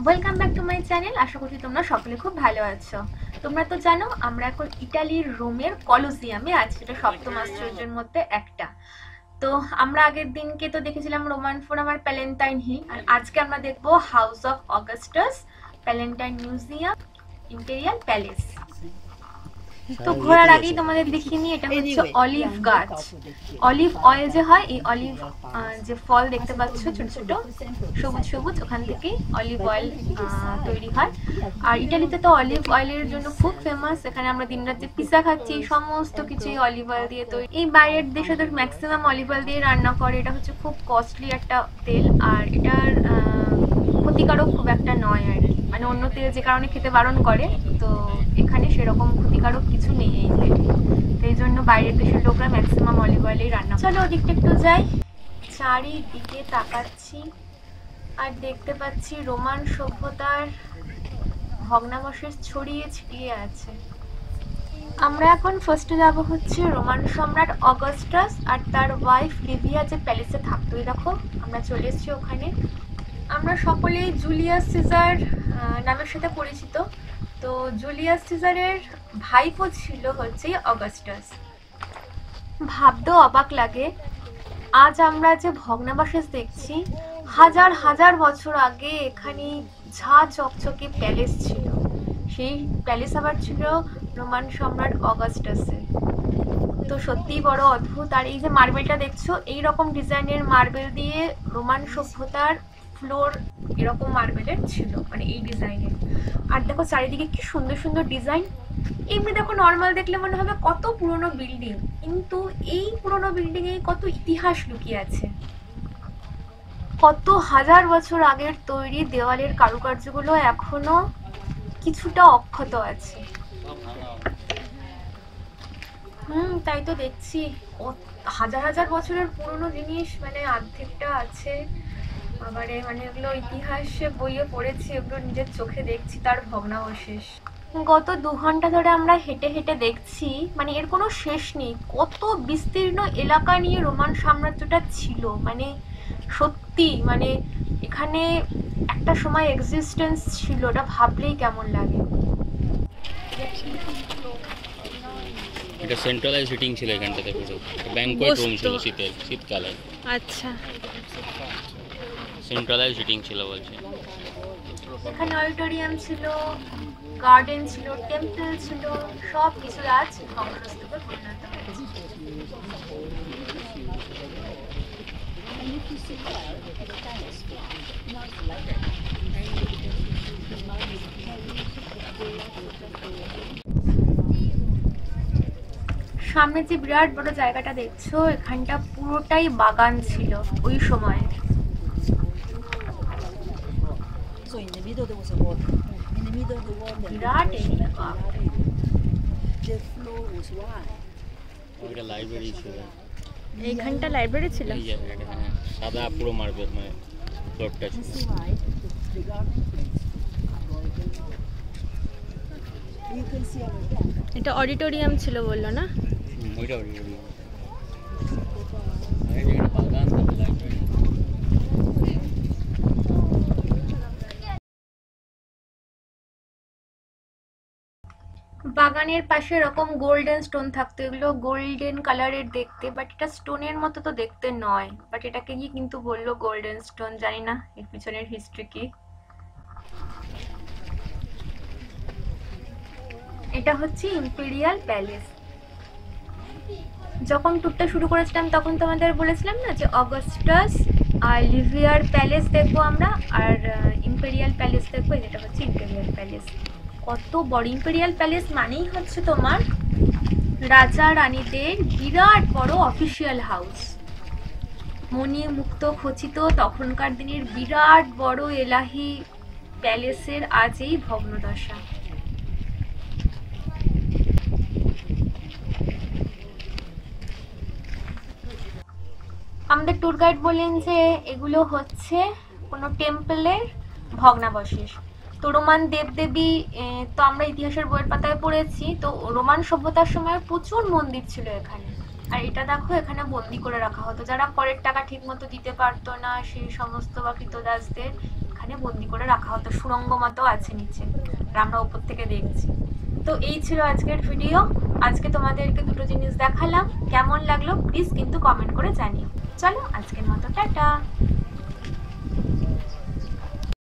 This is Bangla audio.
Welcome back to my channel. আশা করছি তোমরা সকলে খুব ভালো আছো। তোমরা তো জানো আমরা এখন ইটালির রোমের কলোসিয়ামে আছি, যেটা সপ্তম আশ্চর্যের মধ্যে একটা। তো আমরা আগের দিনকে তো দেখেছিলাম রোমান ফোরাম আর প্যালেন্টাইন হিল, আর আজকে আমরা দেখবো House of Augustus, Palatine museum, imperial palace. তো ঘোরার আগেই তোমাদের দেখিয়ে নিই, এটা হচ্ছে অলিভ গাছ। অলিভ অয়েল যে হয়, এই অলিভ যে ফল দেখতে পাচ্ছ ছোট ছোট সবুজ সবুজ, ওখান থেকে অলিভ অয়েল তৈরি হয়। আর ইটালিতে তো অলিভ অয়েলের জন্য খুব ফেমাস। এখানে আমরা দিনরাত যে পিৎজা খাচ্ছি সমস্ত কিছুই অলিভ অয়েল দিয়ে তৈরি। এই বাইরের দেশে তো ম্যাক্সিমাম অলিভ অয়েল দিয়ে রান্না করে। এটা হচ্ছে খুব কস্টলি একটা তেল, আর এটার ক্ষতিকারক খুব একটা নয় আর কি। মানে অন্য তেল যে কারণে খেতে বারণ করে, তো এখানে সেরকম ক্ষতিকারক কিছু নেই এই তেল। তো এই জন্য বাইরের দেশের লোকরা ম্যাক্সিমাম অলিভ অয়েলেই রান্না। চলো ওদিকটা একটু যাই। চারিদিকে তাকাচ্ছি আর দেখতে পাচ্ছি রোমান সভ্যতার ভগ্নাবশেষ ছড়িয়ে ছিটিয়ে আছে। আমরা এখন ফার্স্টে যাব হচ্ছে রোমান সম্রাট অগাস্টাস আর তার ওয়াইফ লিভিয়া যে প্যালেসে থাকতো। দেখো আমরা চলে এসেছি ওখানে। আমরা সকলেই জুলিয়াস সিজার নামের সাথে পরিচিত। তো জুলিয়াস সিজারের ভাইপো ছিল হচ্ছে অগাস্টাস। ভাবতেও অবাক লাগে, আজ আমরা যে ভগ্নাবশেষ দেখছি, হাজার হাজার বছর আগে এখানে ঝা চকচকে প্যালেস ছিল। সেই প্যালেস আবার ছিল রোমান সম্রাট অগাস্টাসের। তো সত্যিই বড় অদ্ভুত। আর এই যে মার্বেলটা দেখছো, এই রকম ডিজাইনের মার্বেল দিয়ে রোমান সভ্যতার ফ্লোর এরকম মার্বেলের ছিল, মানে এই ডিজাইনের। আর দেখো চারিদিকে কি সুন্দর সুন্দর ডিজাইন। এমনি দেখো নর্মাল দেখলে মনে হবে কত পুরনো বিল্ডিং, কিন্তু এই পুরনো বিল্ডিং এ কত ইতিহাস লুকিয়ে আছে। কত হাজার বছর আগের তৈরি দেওয়ালের কারুকার্যগুলো এখনো কিছুটা অক্ষত আছে। তাই তো দেখছি হাজার হাজার বছরের পুরনো জিনিস, মানে অর্ধেকটা আছে। আবারে মানে এগুলো ইতিহাসে বইয়ে পড়েছি, এগুলো নিজের চোখে দেখছি তার ভগ্নাবশেষ। গত 2 ঘন্টা ধরে আমরা হেঁটে হেঁটে দেখছি, মানে এর কোনো শেষ নেই। কত বিস্তীর্ণ এলাকা নিয়ে রোমান সাম্রাজ্যটা ছিল, মানে সত্যি মানে এখানে একটা সময় এক্সিস্টেন্স ছিল, ওটা ভাবলেই কেমন লাগে। এটা সেন্ট্রালাইজ হিটিং ছিল এখানটাতে, পুরো ব্যাংকোয়েট রুম ছিল শীতকালে। আচ্ছা, সেন্ট্রালাইজ হিটিং ছিল বলছে। এখানে অডিটোরিয়াম ছিল, গার্ডেন ছিল, টেম্পল ছিল, সব কিছু আজ ধ্বংসস্তূপে পরিণত হয়েছে। সামনে যে বিরাট বড় জায়গাটা দেখছো, এখানটা পুরোটাই বাগান ছিল ওই সময়। বিরাট এরিয়া। ওইটা লাইব্রেরি ছিল, এইখানটা লাইব্রেরি ছিল। এই জায়গাটা সাদা পুরো মার্বেল, মানে ফ্লোরটা ছিল। এটা অডিটোরিয়াম ছিল বললো না? ওইটা অডিটোরিয়াম। এই জায়গাটা বাগান, তারপর লাইব্রেরি। বাগানের পাশে এরকম গোল্ডেন স্টোন থাকতো, এগুলো গোল্ডেন কালারের দেখতে, বাট এটা স্টোনের মতো তো দেখতে নয়, বাট এটাকে কি কিন্তু বললো গোল্ডেন স্টোন, জানি না এর পিছনের হিস্ট্রি কি। এটা হচ্ছে ইম্পেরিয়াল প্যালেস। যখন ট্যুরটা শুরু করেছিলাম তখন তোমাদের বলেছিলাম না যে অগাস্টাস আর লিভিয়ার প্যালেস দেখবো আমরা, আর ইম্পেরিয়াল প্যালেস দেখবো। যেটা হচ্ছে ইম্পেরিয়াল প্যালেস। কত বড়! ইম্পেরিয়াল প্যালেস মানেই হচ্ছে তোমার রাজা রানীদের বিরাট বড় অফিসিয়াল হাউস। মণি মুক্ত খচিত তখনকার দিনের বিরাট বড় এলাহি প্যালেসের আজ এই ভগ্নদশা। আমাদের ট্যুর গাইড বললেন যে এগুলো হচ্ছে কোনো টেম্পলের ভগ্নাবশেষ। তো রোমান দেবদেবী, তো আমরা ইতিহাসের বইয়ের পাতায় পড়েছি, তো রোমান সভ্যতার সময় প্রচুর মন্দির ছিল এখানে। আর এটা দেখো, এখানে বন্দি করে রাখা হতো যারা করের টাকা ঠিক মতো দিতে পারতো না, সেই সমস্ত বা কৃতদাসদের এখানে বন্দি করে রাখা হতো, সুড়ঙ্গ মতো আছে নিচে, আর আমরা উপর থেকে দেখছি। তো এই ছিল আজকের ভিডিও। আজকে তোমাদেরকে দুটো জিনিস দেখালাম, কেমন লাগলো প্লিজ কিন্তু কমেন্ট করে জানিও। চলো আজকের মতো টাটা।